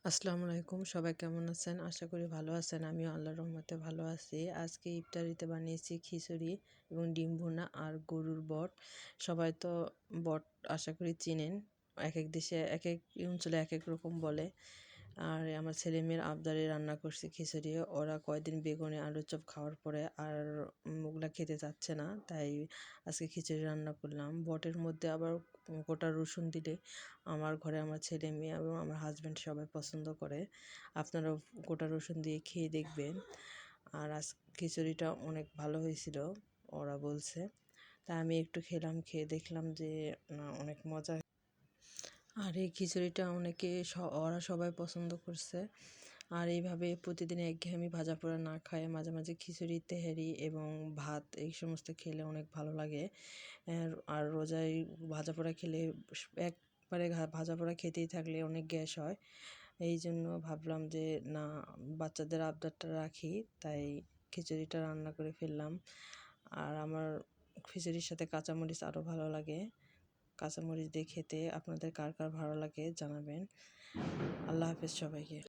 আসসালামু আলাইকুম, সবাই কেমন আছেন? আশা করি ভালো আছেন। আমিও আল্লাহর রহমতে ভালো আছি। আজকে ইফতারিতে বানিয়েছি খিচুড়ি এবং ডিম ভুনা আর গরুর বট। সবাই তো বট আশা করি চিনেন। একেক দেশে একেক অঞ্চলে একেক রকম বলে। আর আমার ছেলেমেয়ের আবদারে রান্না করছি খিচুড়ি। ওরা কয়দিন বেগুনে আলুর চপ খাওয়ার পরে আর ওগুলা খেতে চাচ্ছে না। তাই আজকে খিচুড়ি রান্না করলাম। বটের মধ্যে আবার গোটা রসুন দিলে আমার ঘরে আমার ছেলে মেয়ে এবং আমার হাজব্যান্ড সবাই পছন্দ করে। আপনারাও গোটা রসুন দিয়ে খেয়ে দেখবেন। আর খিচুড়িটা অনেক ভালো হয়েছিল ওরা বলছে। তা আমি একটু খেলাম, খেয়ে দেখলাম যে না, অনেক মজা। আর এই খিচুড়িটা ওরা সবাই পছন্দ করছে। আর এইভাবে প্রতিদিন একঘেয়েমি ভাজা পোড়া না খায় মাঝে মাঝে খিচুড়ি, তেহারি এবং ভাত এই সমস্ত খেলে অনেক ভালো লাগে। আর রোজায় ভাজা পোড়া খেলে একবারে ভাজা পোড়া খেতেই থাকলে অনেক গ্যাস হয়। এই জন্য ভাবলাম যে না, বাচ্চাদের আবদারটা রাখি, তাই খিচুড়িটা রান্না করে ফেললাম। আর আমার খিচুড়ির সাথে কাঁচামরিচ আরও ভালো লাগে। কাঁচামরিচ দিয়ে খেতে আপনাদের কার কার ভালো লাগে জানাবেন। আল্লাহ হাফেজ সবাইকে।